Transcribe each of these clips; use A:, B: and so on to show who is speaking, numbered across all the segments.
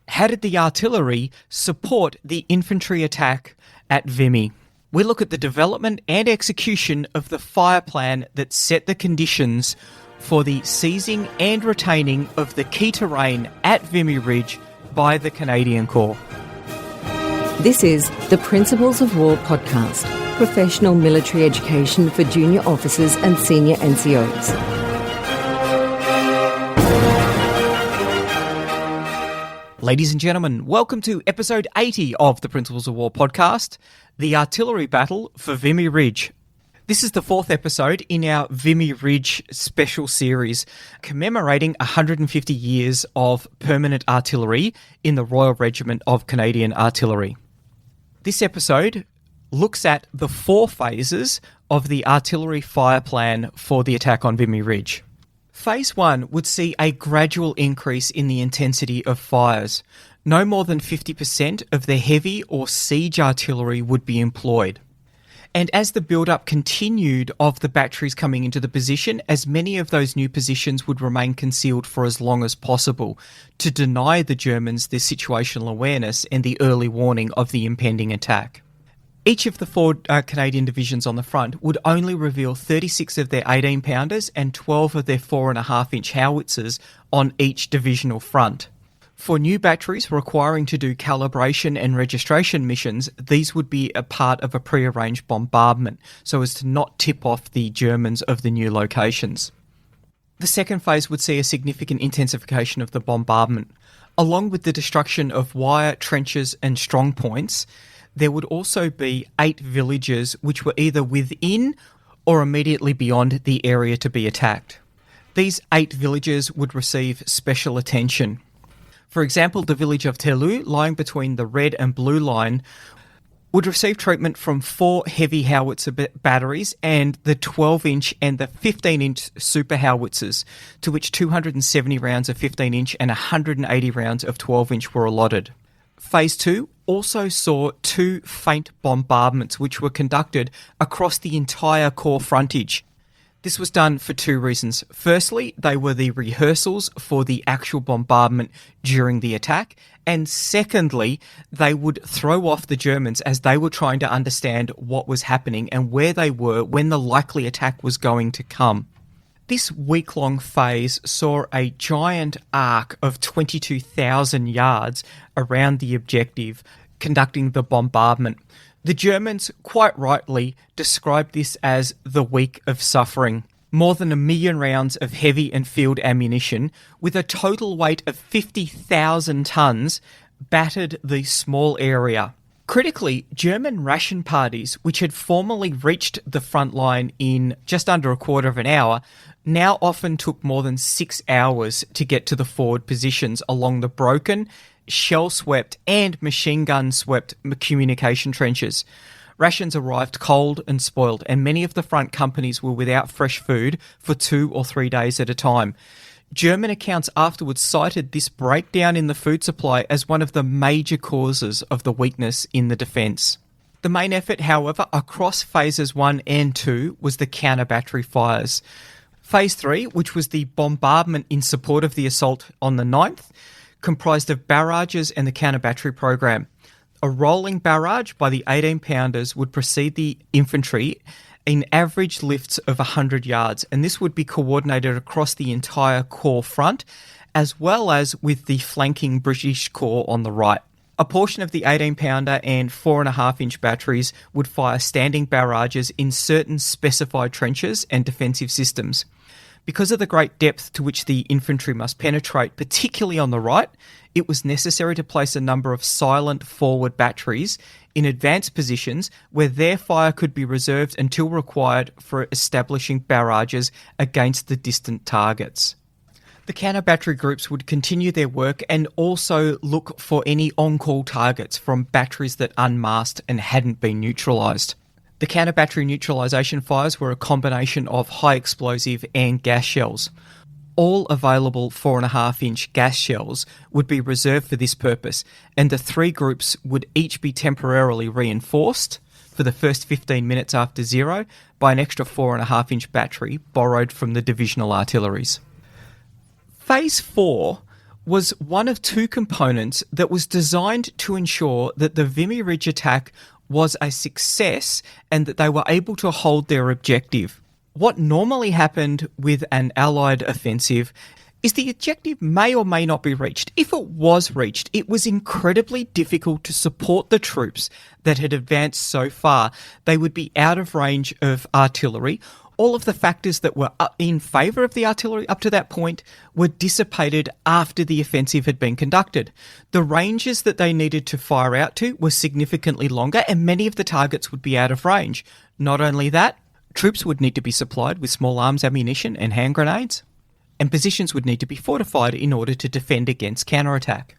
A: How did the artillery support the infantry attack at Vimy? We look at the development and execution of the Fireplan that set the conditions for the seizing and retaining of the key terrain at Vimy Ridge by the Canadian Corps.
B: This is the Principles of War podcast, professional military education for junior officers and senior NCOs.
A: Ladies and gentlemen, welcome to episode 80 of the Principles of War podcast, the artillery battle for Vimy Ridge. This is the fourth episode in our Vimy Ridge special series, commemorating 150 years of permanent artillery in the Royal Regiment of Canadian Artillery. This episode looks at the four phases of the artillery fire plan for the attack on Vimy Ridge. Phase 1 would see a gradual increase in the intensity of fires. No more than 50% of the heavy or siege artillery would be employed. And as the build-up continued of the batteries coming into the position, as many of those new positions would remain concealed for as long as possible to deny the Germans their situational awareness and the early warning of the impending attack. Each of the four Canadian divisions on the front would only reveal 36 of their 18-pounders and 12 of their 4.5-inch howitzers on each divisional front. For new batteries requiring to do calibration and registration missions, these would be a part of a pre-arranged bombardment so as to not tip off the Germans of the new locations. The second phase would see a significant intensification of the bombardment. Along with the destruction of wire, trenches and strong points, there would also be 8 villages which were either within or immediately beyond the area to be attacked. These 8 villages would receive special attention. For example, the village of Telou, lying between the red and blue line, would receive treatment from 4 heavy howitzer batteries and the 12-inch and the 15-inch super howitzers, to which 270 rounds of 15-inch and 180 rounds of 12-inch were allotted. Phase 2 also saw 2 feint bombardments which were conducted across the entire Corps frontage. This was done for 2 reasons. Firstly, they were the rehearsals for the actual bombardment during the attack, and secondly, they would throw off the Germans as they were trying to understand what was happening and where they were when the likely attack was going to come. This week-long phase saw a giant arc of 22,000 yards around the objective, conducting the bombardment. The Germans, quite rightly, described this as the week of suffering. More than 1 million rounds of heavy and field ammunition, with a total weight of 50,000 tonnes, battered the small area. Critically, German ration parties, which had formerly reached the front line in just under a quarter of an hour, now often took more than 6 hours to get to the forward positions along the broken, shell-swept and machine gun-swept communication trenches. Rations arrived cold and spoiled, and many of the front companies were without fresh food for 2 or 3 days at a time. German accounts afterwards cited this breakdown in the food supply as one of the major causes of the weakness in the defence. The main effort, however, across phases 1 and 2 was the counter-battery fires. Phase 3, which was the bombardment in support of the assault on the 9th, comprised of barrages and the counter-battery program. A rolling barrage by the 18-pounders would precede the infantry in average lifts of 100 yards, and this would be coordinated across the entire Corps front, as well as with the flanking British Corps on the right. A portion of the 18-pounder and 4.5-inch batteries would fire standing barrages in certain specified trenches and defensive systems. Because of the great depth to which the infantry must penetrate, particularly on the right, it was necessary to place a number of silent forward batteries in advanced positions where their fire could be reserved until required for establishing barrages against the distant targets. The counter-battery groups would continue their work and also look for any on-call targets from batteries that unmasked and hadn't been neutralised. The counter-battery neutralisation fires were a combination of high explosive and gas shells. All available 4.5-inch gas shells would be reserved for this purpose, and the 3 groups would each be temporarily reinforced for the first 15 minutes after zero by an extra 4.5-inch battery borrowed from the divisional artilleries. Phase 4 was one of two components that was designed to ensure that the Vimy Ridge attack was a success and that they were able to hold their objective. What normally happened with an Allied offensive is the objective may or may not be reached. If it was reached, it was incredibly difficult to support the troops that had advanced so far. They would be out of range of artillery. All of the factors that were in favour of the artillery up to that point were dissipated after the offensive had been conducted. The ranges that they needed to fire out to were significantly longer, and many of the targets would be out of range. Not only that, troops would need to be supplied with small arms ammunition and hand grenades, and positions would need to be fortified in order to defend against counterattack.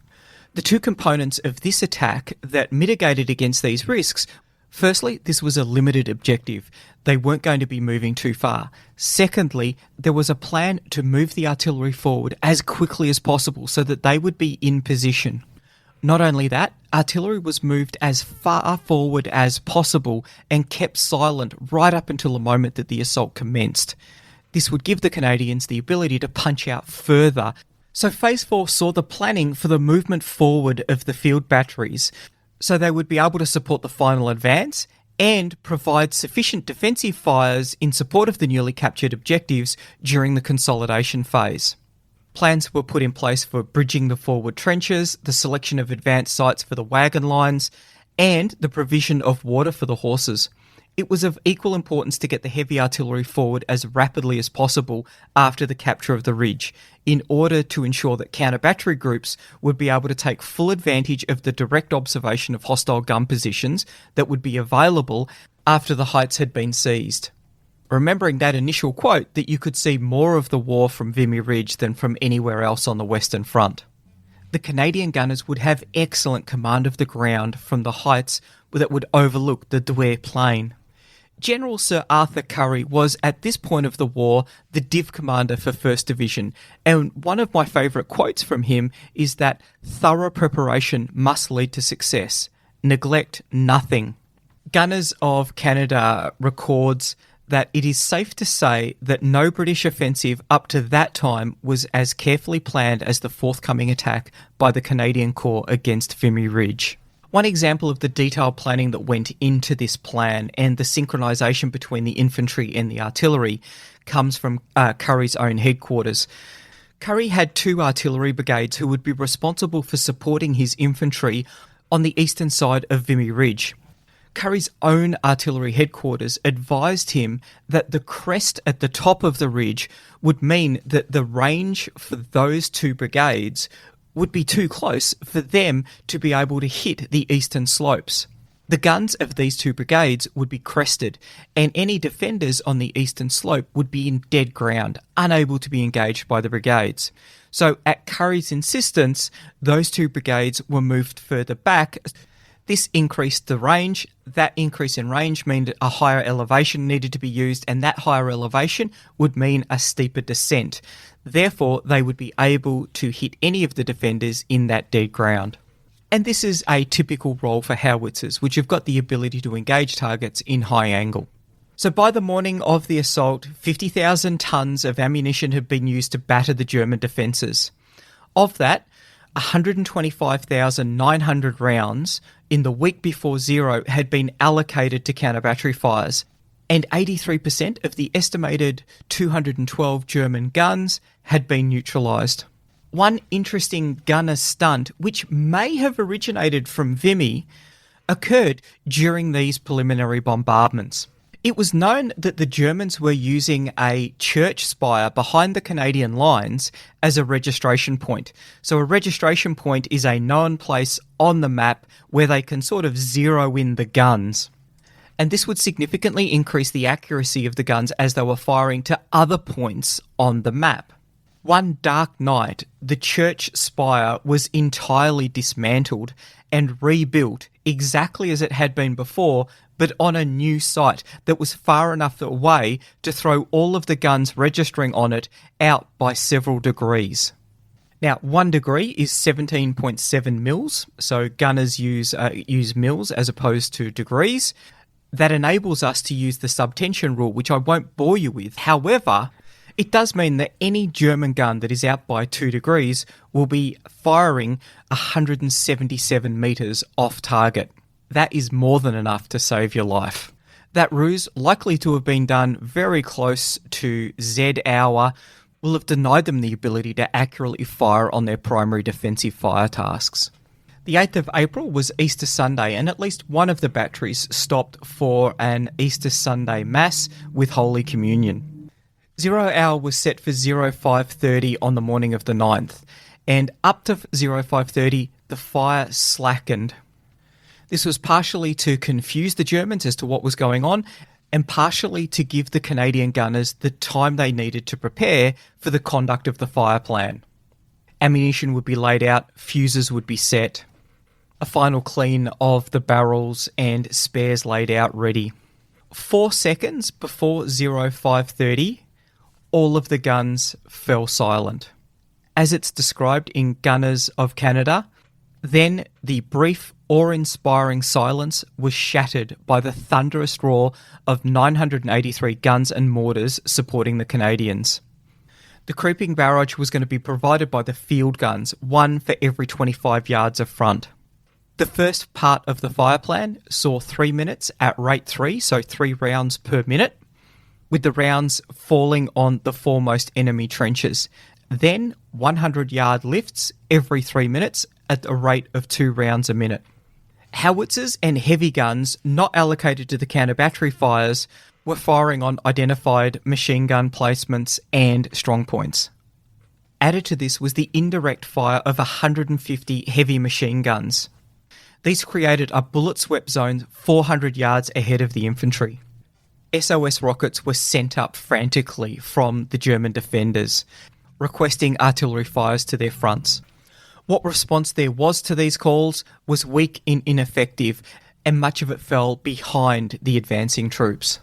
A: The two components of this attack that mitigated against these risks: firstly, this was a limited objective. They weren't going to be moving too far. Secondly, there was a plan to move the artillery forward as quickly as possible so that they would be in position. Not only that, artillery was moved as far forward as possible and kept silent right up until the moment that the assault commenced. This would give the Canadians the ability to punch out further. So Phase 4 saw the planning for the movement forward of the field batteries, so they would be able to support the final advance and provide sufficient defensive fires in support of the newly captured objectives during the consolidation phase. Plans were put in place for bridging the forward trenches, the selection of advanced sites for the wagon lines, and the provision of water for the horses. It was of equal importance to get the heavy artillery forward as rapidly as possible after the capture of the ridge, in order to ensure that counter-battery groups would be able to take full advantage of the direct observation of hostile gun positions that would be available after the heights had been seized. Remembering that initial quote that you could see more of the war from Vimy Ridge than from anywhere else on the Western Front. The Canadian gunners would have excellent command of the ground from the heights that would overlook the Douai Plain. General Sir Arthur Currie was, at this point of the war, the Div Commander for 1st Division, and one of my favourite quotes from him is that thorough preparation must lead to success. Neglect nothing. Gunners of Canada records that it is safe to say that no British offensive up to that time was as carefully planned as the forthcoming attack by the Canadian Corps against Vimy Ridge. One example of the detailed planning that went into this plan and the synchronisation between the infantry and the artillery comes from Currie's own headquarters. Currie had 2 artillery brigades who would be responsible for supporting his infantry on the eastern side of Vimy Ridge. Currie's own artillery headquarters advised him that the crest at the top of the ridge would mean that the range for those 2 brigades would be too close for them to be able to hit the eastern slopes. The guns of these 2 brigades would be crested, and any defenders on the eastern slope would be in dead ground, unable to be engaged by the brigades. So at Currie's insistence, those 2 brigades were moved further back. This increased the range. That increase in range meant a higher elevation needed to be used, and that higher elevation would mean a steeper descent. Therefore, they would be able to hit any of the defenders in that dead ground. And this is a typical role for howitzers, which have got the ability to engage targets in high angle. So by the morning of the assault, 50,000 tonnes of ammunition had been used to batter the German defences. Of that, 125,900 rounds in the week before zero had been allocated to counter-battery fires, and 83% of the estimated 212 German guns had been neutralised. One interesting gunner stunt, which may have originated from Vimy, occurred during these preliminary bombardments. It was known that the Germans were using a church spire behind the Canadian lines as a registration point. So a registration point is a known place on the map where they can sort of zero in the guns. And this would significantly increase the accuracy of the guns as they were firing to other points on the map. One dark night, the church spire was entirely dismantled and rebuilt exactly as it had been before, but on a new site that was far enough away to throw all of the guns registering on it out by several degrees. Now, 1 degree is 17.7 mils, so gunners use mils as opposed to degrees. That enables us to use the subtension rule, which I won't bore you with. However, It does mean that any German gun that is out by 2 degrees will be firing 177 metres off target. That is more than enough to save your life. That ruse, likely to have been done very close to Z hour, will have denied them the ability to accurately fire on their primary defensive fire tasks. The 8th of April was Easter Sunday, and at least one of the batteries stopped for an Easter Sunday Mass with Holy Communion. 0 hour was set for 0530 on the morning of the 9th, and up to 0530 the fire slackened. This was partially to confuse the Germans as to what was going on, and partially to give the Canadian gunners the time they needed to prepare for the conduct of the Fireplan. Ammunition would be laid out, fuses would be set, a final clean of the barrels and spares laid out ready. 4 seconds before 0530, all of the guns fell silent. As it's described in Gunners of Canada, then the brief awe-inspiring silence was shattered by the thunderous roar of 983 guns and mortars supporting the Canadians. The creeping barrage was going to be provided by the field guns, one for every 25 yards of front. The first part of the Fireplan saw 3 minutes at rate 3, so 3 rounds per minute, with the rounds falling on the foremost enemy trenches. Then 100-yard lifts every 3 minutes at a rate of 2 rounds a minute. Howitzers and heavy guns not allocated to the counter-battery fires were firing on identified machine gun placements and strongpoints. Added to this was the indirect fire of 150 heavy machine guns. These created a bullet-swept zone 400 yards ahead of the infantry. SOS rockets were sent up frantically from the German defenders, requesting artillery fires to their fronts. What response there was to these calls was weak and ineffective, and much of it fell behind the advancing troops.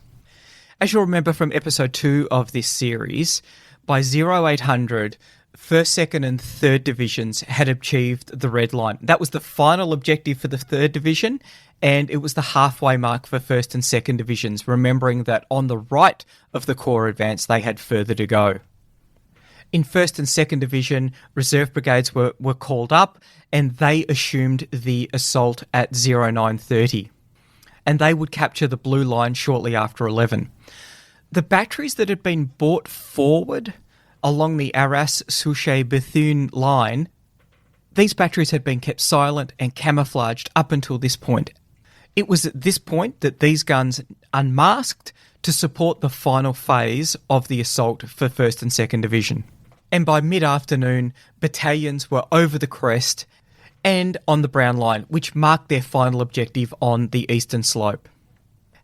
A: As you'll remember from episode 2 of this series, by 0800, 1st, 2nd and 3rd Divisions had achieved the red line. That was the final objective for the 3rd Division, and it was the halfway mark for 1st and 2nd Divisions, remembering that on the right of the Corps advance they had further to go. In 1st and 2nd Division, reserve brigades were called up, and they assumed the assault at 0930. And they would capture the blue line shortly after 11. The batteries that had been brought forward along the Arras-Souchez-Bethune line, these batteries had been kept silent and camouflaged up until this point. It was at this point that these guns unmasked to support the final phase of the assault for 1st and 2nd Division. And by mid-afternoon, battalions were over the crest and on the Brown Line, which marked their final objective on the eastern slope.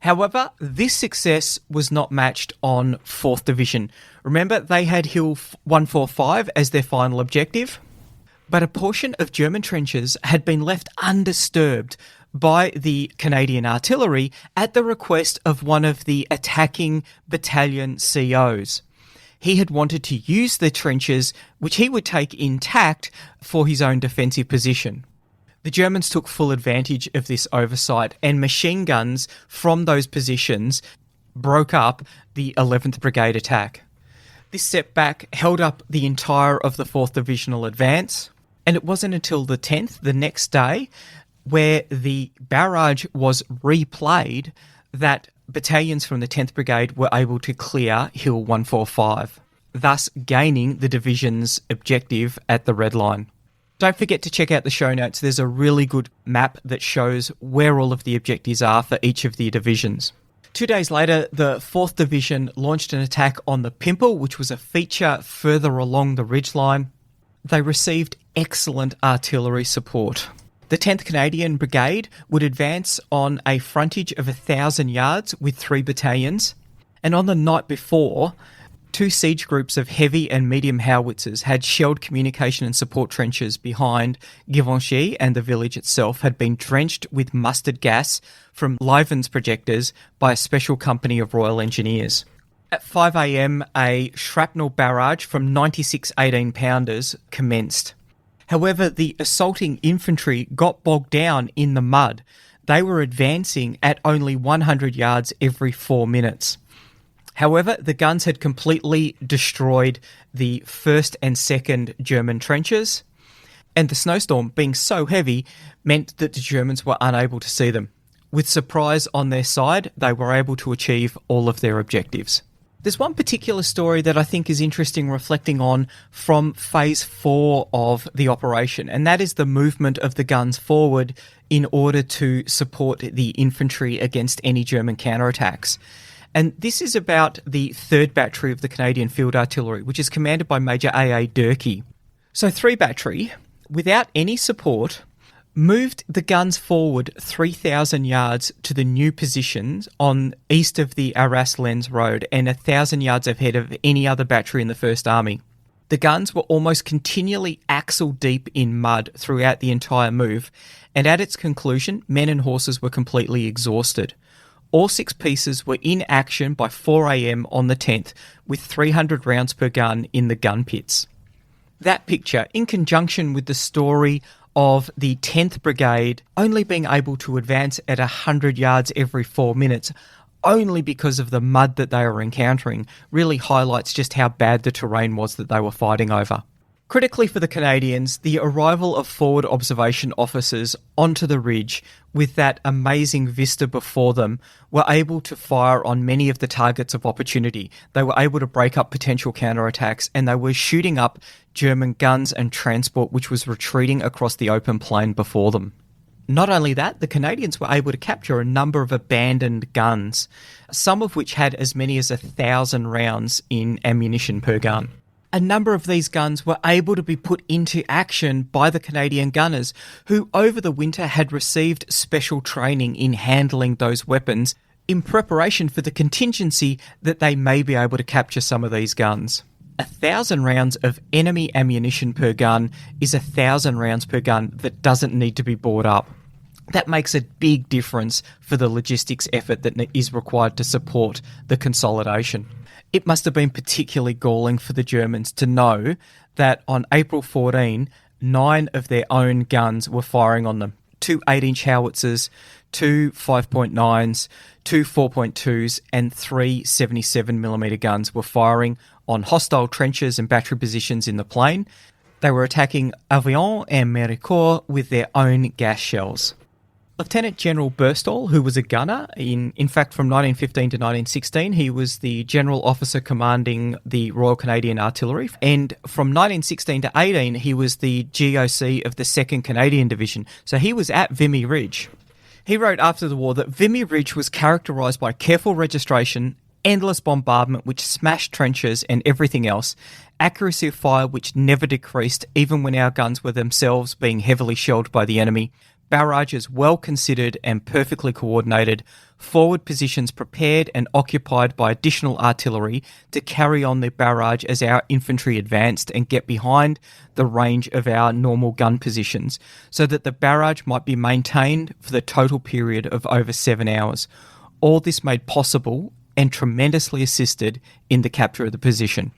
A: However, this success was not matched on 4th Division. Remember, they had Hill 145 as their final objective, but a portion of German trenches had been left undisturbed by the Canadian artillery at the request of one of the attacking battalion COs. He had wanted to use the trenches, which he would take intact, for his own defensive position. The Germans took full advantage of this oversight, and machine guns from those positions broke up the 11th Brigade attack. This setback held up the entire of the 4th Divisional advance, and it wasn't until the 10th, the next day, where the barrage was replayed, that battalions from the 10th Brigade were able to clear Hill 145, thus gaining the division's objective at the Red Line. Don't forget to check out the show notes. There's a really good map that shows where all of the objectives are for each of the divisions. 2 days later, the 4th Division launched an attack on the Pimple, which was a feature further along the ridgeline. They received excellent artillery support. The 10th Canadian Brigade would advance on a frontage of 1,000 yards with 3 battalions, and on the night before, 2 siege groups of heavy and medium howitzers had shelled communication and support trenches behind Givenchy, and the village itself had been drenched with mustard gas from Livens projectors by a special company of Royal Engineers. At 5 a.m, a shrapnel barrage from 96 18-pounders commenced. However, the assaulting infantry got bogged down in the mud. They were advancing at only 100 yards every 4 minutes. However, the guns had completely destroyed the first and second German trenches, and the snowstorm, being so heavy, meant that the Germans were unable to see them. With surprise on their side, they were able to achieve all of their objectives. There's one particular story that I think is interesting reflecting on from Phase 4 of the operation, and that is the movement of the guns forward in order to support the infantry against any German counterattacks. And this is about the 3rd Battery of the Canadian Field Artillery, which is commanded by Major A.A. Durkee. So 3 Battery, without any support, moved the guns forward 3,000 yards to the new positions on east of the Arras-Lens Road and 1,000 yards ahead of any other battery in the First Army. The guns were almost continually axle deep in mud throughout the entire move, and at its conclusion, men and horses were completely exhausted. All 6 pieces were in action by 4 a.m. on the 10th, with 300 rounds per gun in the gun pits. That picture, in conjunction with the story of the 10th Brigade only being able to advance at 100 yards every 4 minutes, only because of the mud that they were encountering, really highlights just how bad the terrain was that they were fighting over. Critically for the Canadians, the arrival of forward observation officers onto the ridge with that amazing vista before them were able to fire on many of the targets of opportunity. They were able to break up potential counterattacks, and they were shooting up German guns and transport which was retreating across the open plain before them. Not only that, the Canadians were able to capture a number of abandoned guns, some of which had as many as 1,000 rounds in ammunition per gun. A number of these guns were able to be put into action by the Canadian gunners, who over the winter had received special training in handling those weapons in preparation for the contingency that they may be able to capture some of these guns. 1,000 rounds of enemy ammunition per gun is 1,000 rounds per gun that doesn't need to be bought up. That makes a big difference for the logistics effort that is required to support the consolidation. It must have been particularly galling for the Germans to know that on April 14, 9 of their own guns were firing on them. 2 8-inch howitzers, 2 5.9s, 2 4.2s, and 3 77mm guns were firing on hostile trenches and battery positions in the plain. They were attacking Avion and Méricourt with their own gas shells. Lieutenant General Burstall, who was a gunner, in fact from 1915 to 1916, he was the general officer commanding the Royal Canadian Artillery, and from 1916 to 18, he was the GOC of the 2nd Canadian Division, so he was at Vimy Ridge. He wrote after the war that Vimy Ridge was characterised by careful registration, endless bombardment which smashed trenches and everything else, accuracy of fire which never decreased even when our guns were themselves being heavily shelled by the enemy, barrages well considered and perfectly coordinated, forward positions prepared and occupied by additional artillery to carry on the barrage as our infantry advanced and get behind the range of our normal gun positions, so that the barrage might be maintained for the total period of over 7 hours. All this made possible and tremendously assisted in the capture of the position.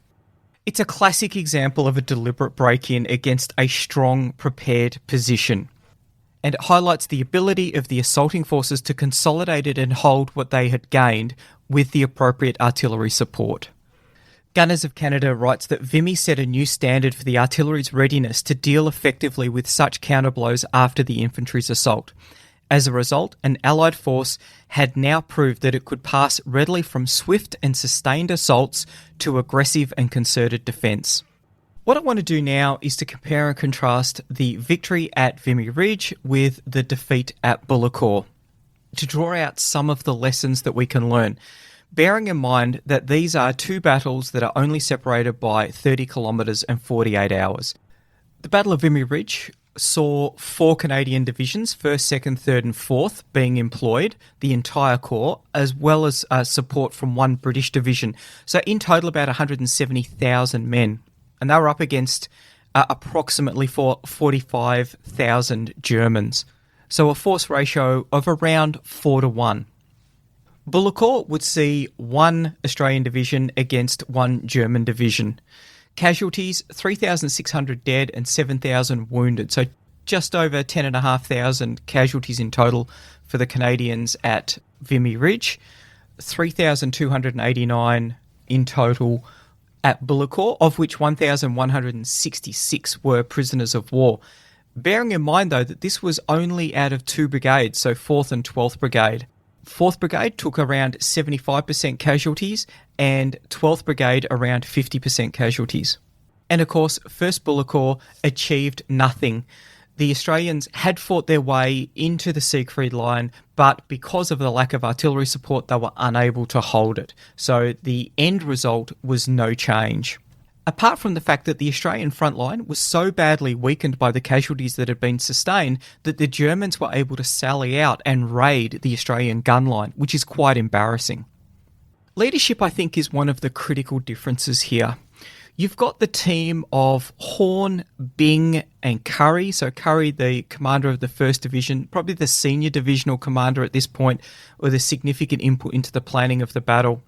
A: It's a classic example of a deliberate break-in against a strong, prepared position, and it highlights the ability of the assaulting forces to consolidate it and hold what they had gained with the appropriate artillery support. Gunners of Canada writes that Vimy set a new standard for the artillery's readiness to deal effectively with such counterblows after the infantry's assault. As a result, an Allied force had now proved that it could pass readily from swift and sustained assaults to aggressive and concerted defence. What I want to do now is to compare and contrast the victory at Vimy Ridge with the defeat at Bullecourt, to draw out some of the lessons that we can learn, bearing in mind that these are 2 battles that are only separated by 30 kilometres and 48 hours. The Battle of Vimy Ridge saw 4 Canadian divisions, 1st, 2nd, 3rd and 4th, being employed, the entire corps, as well as support from 1 British division. So in total about 170,000 men. And they were up against approximately 45,000 Germans. So a force ratio of around 4-1. Bullecourt would see 1 Australian division against 1 German division. Casualties, 3,600 dead and 7,000 wounded. So just over 10,500 casualties in total for the Canadians at Vimy Ridge. 3,289 in total at Bullecourt, of which 1,166 were prisoners of war. Bearing in mind, though, that this was only out of 2 brigades, so 4th and 12th Brigade. 4th Brigade took around 75% casualties, and 12th Brigade around 50% casualties. And of course, 1st Bullecourt achieved nothing. The Australians had fought their way into the Siegfried Line, but because of the lack of artillery support, they were unable to hold it. So the end result was no change. Apart from the fact that the Australian front line was so badly weakened by the casualties that had been sustained that the Germans were able to sally out and raid the Australian gun line, which is quite embarrassing. Leadership, I think, is one of the critical differences here. You've got the team of Horn, Byng and Currie. So Currie, the commander of the 1st Division, probably the senior divisional commander at this point, with a significant input into the planning of the battle.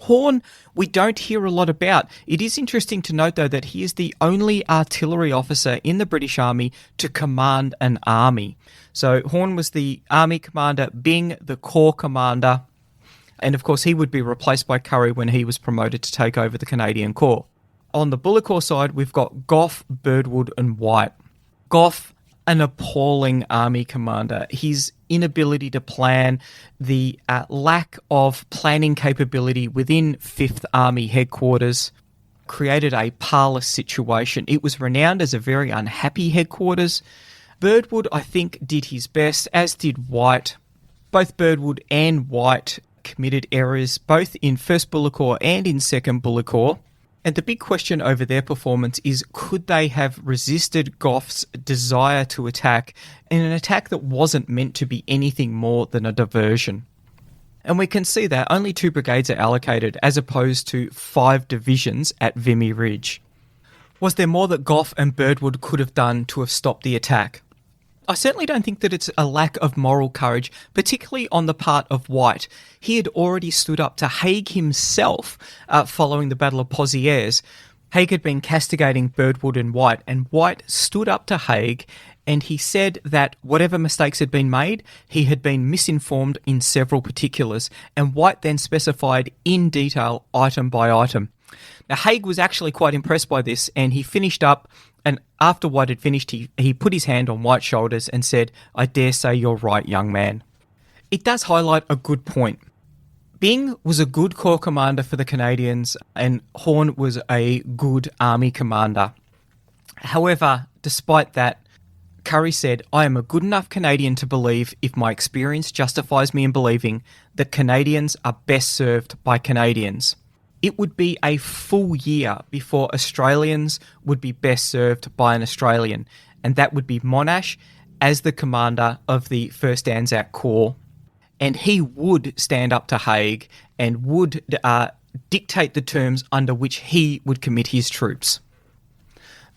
A: Horn, we don't hear a lot about. It is interesting to note, though, that he is the only artillery officer in the British Army to command an army. So Horn was the army commander, Byng the corps commander, and of course he would be replaced by Currie when he was promoted to take over the Canadian Corps. On the Bullecourt side, we've got Gough, Birdwood and White. Gough, an appalling army commander. His inability to plan, the lack of planning capability within 5th Army headquarters created a parlous situation. It was renowned as a very unhappy headquarters. Birdwood, I think, did his best, as did White. Both Birdwood and White committed errors, both in 1st Bullecourt and in 2nd Bullecourt. And the big question over their performance is, could they have resisted Gough's desire to attack in an attack that wasn't meant to be anything more than a diversion? And we can see that only 2 brigades are allocated as opposed to 5 divisions at Vimy Ridge. Was there more that Gough and Birdwood could have done to have stopped the attack? I certainly don't think that it's a lack of moral courage, particularly on the part of White. He had already stood up to Haig himself following the Battle of Pozieres. Haig had been castigating Birdwood and White stood up to Haig, and he said that whatever mistakes had been made, he had been misinformed in several particulars, and White then specified in detail, item by item. Now, Haig was actually quite impressed by this, and he finished up. And after White had finished, he put his hand on White's shoulders and said, "I dare say you're right, young man." It does highlight a good point. Byng was a good corps commander for the Canadians, and Horn was a good army commander. However, despite that, Currie said, "I am a good enough Canadian to believe, if my experience justifies me in believing, that Canadians are best served by Canadians." It would be a full year before Australians would be best served by an Australian, and that would be Monash as the commander of the 1st Anzac Corps. And he would stand up to Haig and would dictate the terms under which he would commit his troops.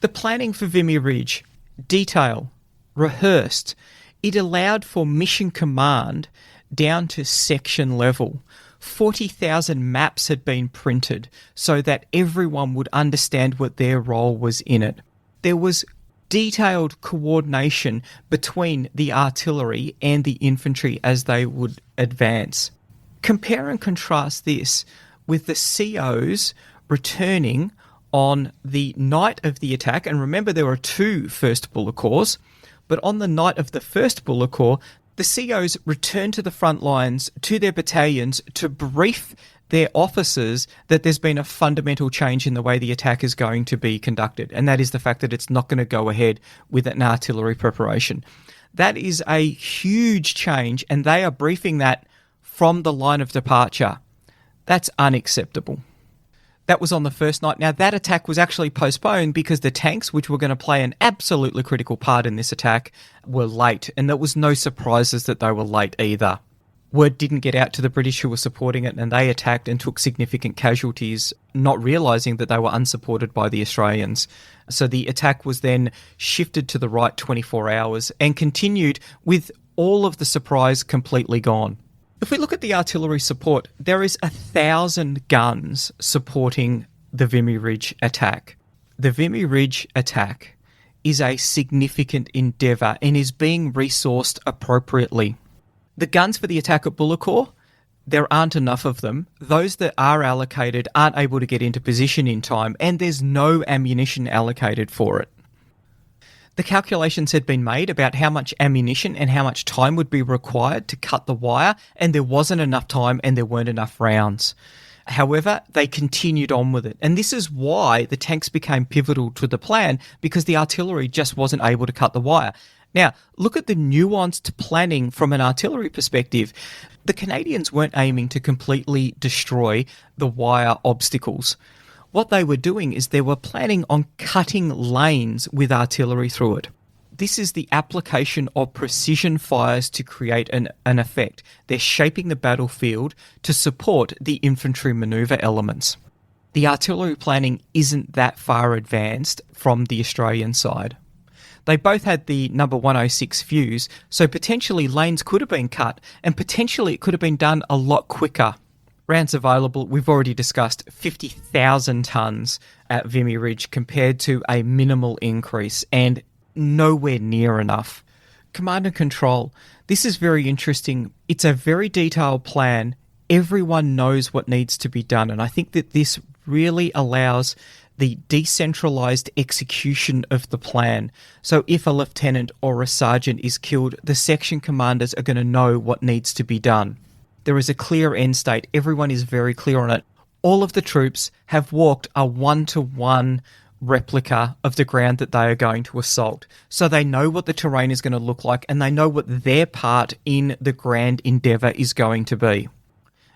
A: The planning for Vimy Ridge, detail, rehearsed, it allowed for mission command down to section level. 40,000 maps had been printed so that everyone would understand what their role was in it. There was detailed coordination between the artillery and the infantry as they would advance. Compare and contrast this with the COs returning on the night of the attack, and remember there were 2 1st Bullecourts, but on the night of the 1st Bullecourt, the COs returned to the front lines, to their battalions, to brief their officers that there's been a fundamental change in the way the attack is going to be conducted, and that is the fact that it's not going to go ahead with an artillery preparation. That is a huge change, and they are briefing that from the line of departure. That's unacceptable. That was on the first night. Now, that attack was actually postponed because the tanks, which were going to play an absolutely critical part in this attack, were late. And there was no surprises that they were late either. Word didn't get out to the British who were supporting it, and they attacked and took significant casualties, not realising that they were unsupported by the Australians. So the attack was then shifted to the right 24 hours and continued with all of the surprise completely gone. If we look at the artillery support, there is 1,000 guns supporting the Vimy Ridge attack. The Vimy Ridge attack is a significant endeavour and is being resourced appropriately. The guns for the attack at Bullecourt, there aren't enough of them. Those that are allocated aren't able to get into position in time, and there's no ammunition allocated for it. The calculations had been made about how much ammunition and how much time would be required to cut the wire, and there wasn't enough time and there weren't enough rounds. However, they continued on with it. And this is why the tanks became pivotal to the plan, because the artillery just wasn't able to cut the wire. Now, look at the nuanced planning from an artillery perspective. The Canadians weren't aiming to completely destroy the wire obstacles. What they were doing is they were planning on cutting lanes with artillery through it. This is the application of precision fires to create an effect. They're shaping the battlefield to support the infantry manoeuvre elements. The artillery planning isn't that far advanced from the Australian side. They both had the number 106 fuse, so potentially lanes could have been cut, and potentially it could have been done a lot quicker. Rounds available, we've already discussed 50,000 tonnes at Vimy Ridge compared to a minimal increase, and nowhere near enough. Command and control. This is very interesting. It's a very detailed plan. Everyone knows what needs to be done, and I think that this really allows the decentralized execution of the plan. So if a lieutenant or a sergeant is killed, the section commanders are going to know what needs to be done. There is a clear end state. Everyone is very clear on it. All of the troops have walked a one-to-one replica of the ground that they are going to assault. So they know what the terrain is going to look like, and they know what their part in the grand endeavour is going to be.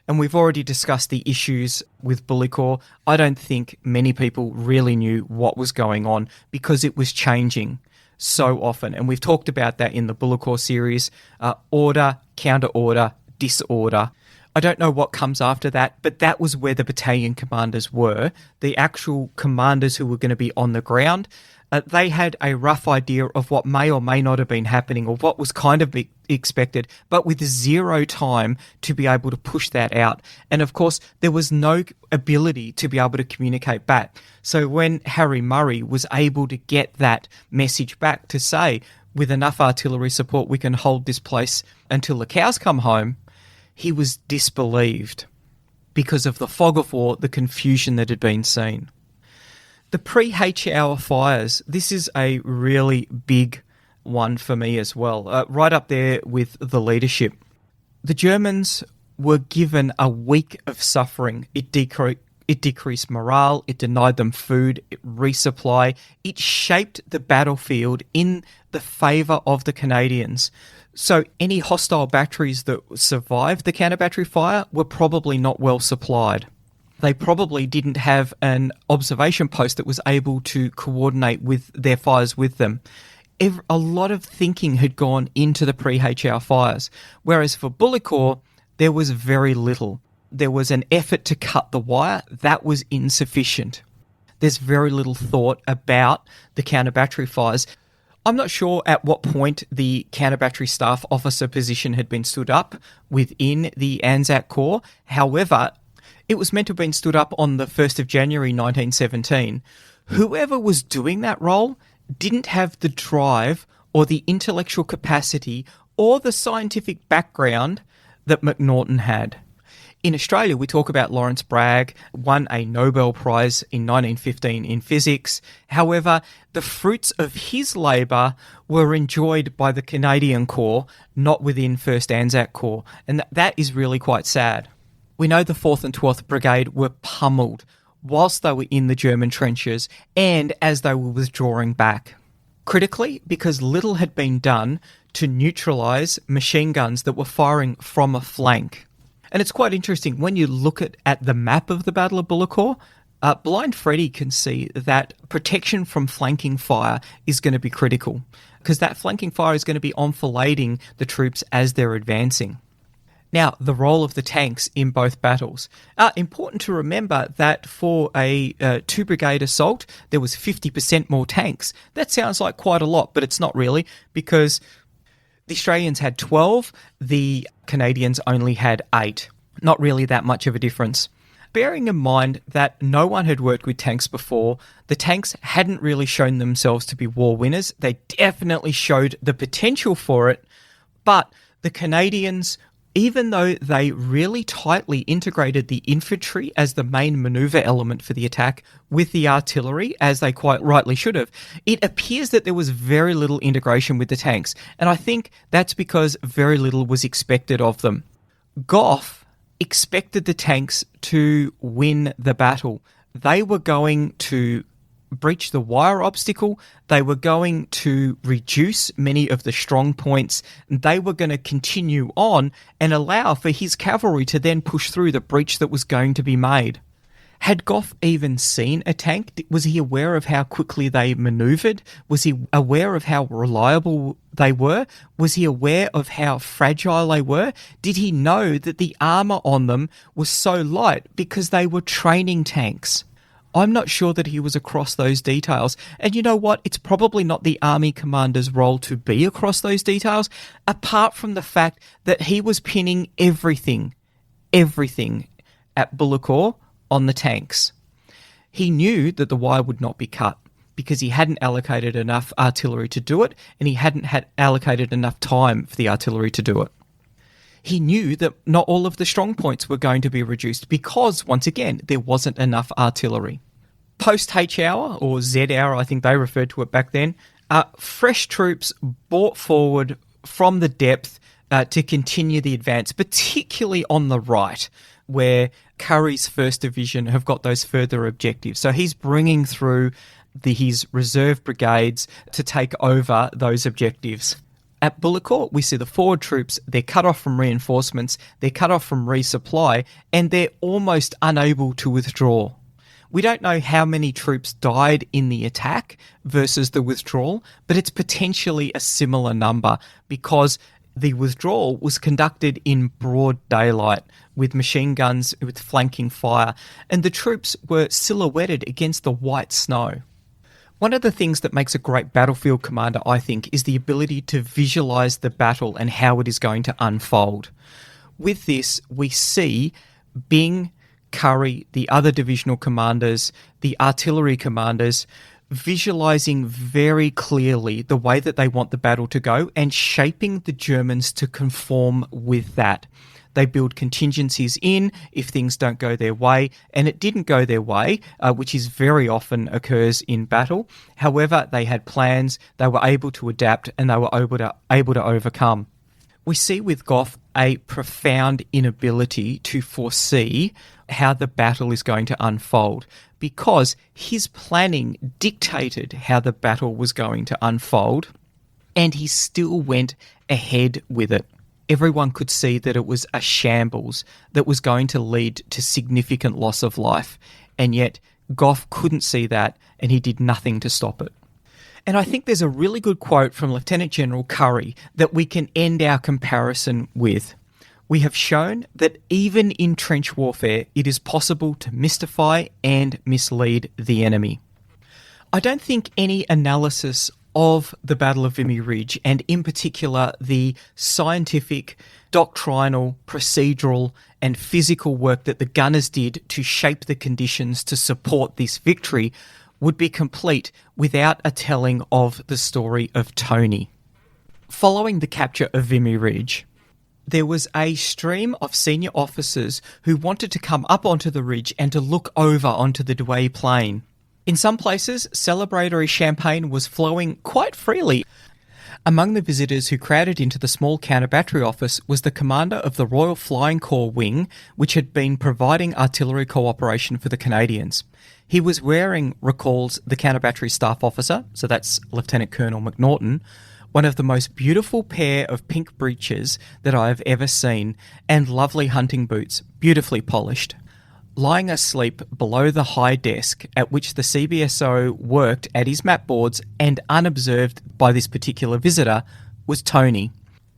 A: And we've already discussed the issues with Bullecourt. I don't think many people really knew what was going on because it was changing so often. And we've talked about that in the Bullecourt series. Order, counter-order, disorder. I don't know what comes after that, but that was where the battalion commanders were. The actual commanders who were going to be on the ground, they had a rough idea of what may or may not have been happening or what was kind of expected, but with zero time to be able to push that out. And of course, there was no ability to be able to communicate back. So when Harry Murray was able to get that message back to say, with enough artillery support, we can hold this place until the cows come home, he was disbelieved because of the fog of war, the confusion that had been seen. The pre-H hour fires, this is a really big one for me as well, right up there with the leadership. The Germans were given a week of suffering. It decreased morale, it denied them food, it resupply. It shaped the battlefield in the favour of the Canadians. So any hostile batteries that survived the counter-battery fire were probably not well supplied. They probably didn't have an observation post that was able to coordinate with their fires with them. A lot of thinking had gone into the pre-HR fires, whereas for Bullecourt, there was very little. There was an effort to cut the wire. That was insufficient. There's very little thought about the counter-battery fires. I'm not sure at what point the counter-battery staff officer position had been stood up within the Anzac Corps. However, it was meant to have been stood up on the 1st of January 1917. Whoever was doing that role didn't have the drive or the intellectual capacity or the scientific background that McNaughton had. In Australia, we talk about Lawrence Bragg, won a Nobel Prize in 1915 in physics. However, the fruits of his labour were enjoyed by the Canadian Corps, not within 1st Anzac Corps, and that is really quite sad. We know the 4th and 12th Brigade were pummeled whilst they were in the German trenches and as they were withdrawing back. Critically, because little had been done to neutralise machine guns that were firing from a flank. And it's quite interesting, when you look at the map of the Battle of Bullecourt, Blind Freddy can see that protection from flanking fire is going to be critical, because that flanking fire is going to be enfilading the troops as they're advancing. Now, the role of the tanks in both battles. Important to remember that for a 2-brigade assault, there was 50% more tanks. That sounds like quite a lot, but it's not really, because the Australians had 12, the Canadians only had 8. Not really that much of a difference. Bearing in mind that no one had worked with tanks before, the tanks hadn't really shown themselves to be war winners. They definitely showed the potential for it, but the Canadians Even though they really tightly integrated the infantry as the main maneuver element for the attack with the artillery, as they quite rightly should have, it appears that there was very little integration with the tanks, and I think that's because very little was expected of them. Gough expected the tanks to win the battle. They were going to breach the wire obstacle, they were going to reduce many of the strong points, they were going to continue on and allow for his cavalry to then push through the breach that was going to be made. Had Gough even seen a tank? Was he aware of how quickly they manoeuvred? Was he aware of how reliable they were? Was he aware of how fragile they were? Did he know that the armour on them was so light because they were training tanks? I'm not sure that he was across those details. And you know what? It's probably not the army commander's role to be across those details, apart from the fact that he was pinning everything at Bullecourt on the tanks. He knew that the wire would not be cut because he hadn't allocated enough artillery to do it, and he hadn't had allocated enough time for the artillery to do it. He knew that not all of the strong points were going to be reduced because, once again, there wasn't enough artillery. Post-H hour, or Z hour, I think they referred to it back then, fresh troops brought forward from the depth to continue the advance, particularly on the right, where Curry's 1st Division have got those further objectives. So he's bringing through his reserve brigades to take over those objectives. At Bullecourt, we see the forward troops, they're cut off from reinforcements, they're cut off from resupply, and they're almost unable to withdraw. We don't know how many troops died in the attack versus the withdrawal, but it's potentially a similar number because the withdrawal was conducted in broad daylight with machine guns with flanking fire, and the troops were silhouetted against the white snow. One of the things that makes a great battlefield commander, I think, is the ability to visualize the battle and how it is going to unfold. With this, we see Byng, Curry, the other divisional commanders, the artillery commanders, visualizing very clearly the way that they want the battle to go and shaping the Germans to conform with that. They build contingencies in if things don't go their way, and it didn't go their way, which is very often occurs in battle. However, they had plans, they were able to adapt, and they were able to overcome. We see with Gough a profound inability to foresee how the battle is going to unfold because his planning dictated how the battle was going to unfold, and he still went ahead with it. Everyone could see that it was a shambles that was going to lead to significant loss of life, and yet Gough couldn't see that, and he did nothing to stop it. And I think there's a really good quote from Lieutenant General Curry that we can end our comparison with. We have shown that even in trench warfare, it is possible to mystify and mislead the enemy. I don't think any analysis of the Battle of Vimy Ridge, and in particular the scientific, doctrinal, procedural and physical work that the gunners did to shape the conditions to support this victory, would be complete without a telling of the story of Tony. Following the capture of Vimy Ridge, there was a stream of senior officers who wanted to come up onto the ridge and to look over onto the Douai plain. In some places, celebratory champagne was flowing quite freely. Among the visitors who crowded into the small counter-battery office was the commander of the Royal Flying Corps wing, which had been providing artillery cooperation for the Canadians. He was wearing, recalls the counter-battery staff officer, so that's Lieutenant Colonel McNaughton, one of the most beautiful pair of pink breeches that I have ever seen, and lovely hunting boots, beautifully polished. Lying asleep below the high desk at which the CBSO worked at his map boards and unobserved by this particular visitor was Tony.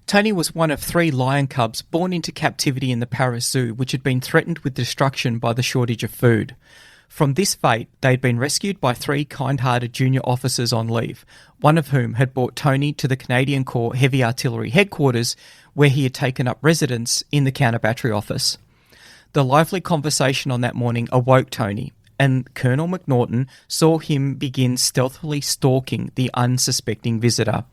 A: Tony was one of 3 lion cubs born into captivity in the Paris Zoo, which had been threatened with destruction by the shortage of food. From this fate, they had been rescued by 3 kind-hearted junior officers on leave, one of whom had brought Tony to the Canadian Corps Heavy Artillery headquarters, where he had taken up residence in the counter-battery office. The lively conversation on that morning awoke Tony, and Colonel McNaughton saw him begin stealthily stalking the unsuspecting visitor.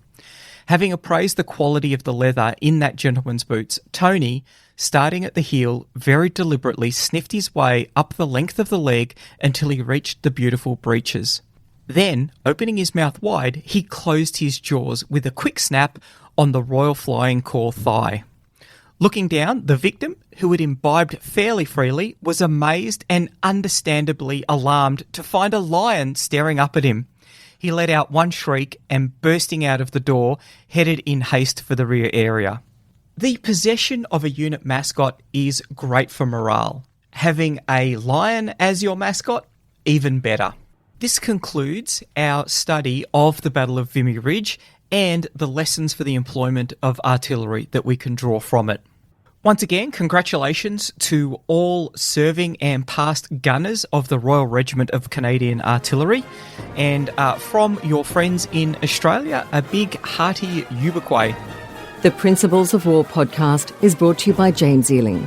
A: Having appraised the quality of the leather in that gentleman's boots, Tony, starting at the heel, very deliberately sniffed his way up the length of the leg until he reached the beautiful breeches. Then, opening his mouth wide, he closed his jaws with a quick snap on the Royal Flying Corps thigh. Looking down, the victim, who had imbibed fairly freely, was amazed and understandably alarmed to find a lion staring up at him. He let out one shriek and, bursting out of the door, headed in haste for the rear area. The possession of a unit mascot is great for morale. Having a lion as your mascot, even better. This concludes our study of the Battle of Vimy Ridge and the lessons for the employment of artillery that we can draw from it. Once again, congratulations to all serving and past gunners of the Royal Regiment of Canadian Artillery. And from your friends in Australia, a big hearty Ubiquay.
B: The Principles of War podcast is brought to you by James Ealing.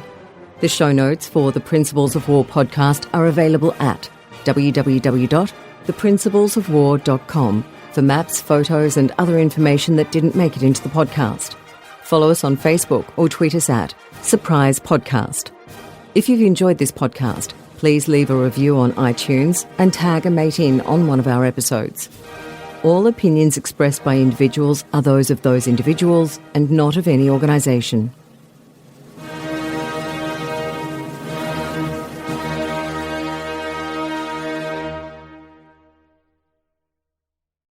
B: The show notes for the Principles of War podcast are available at www.theprinciplesofwar.com for maps, photos and other information that didn't make it into the podcast. Follow us on Facebook or tweet us at Surprise Podcast. If you've enjoyed this podcast, please leave a review on iTunes and tag a mate in on one of our episodes. All opinions expressed by individuals are those of those individuals and not of any organisation.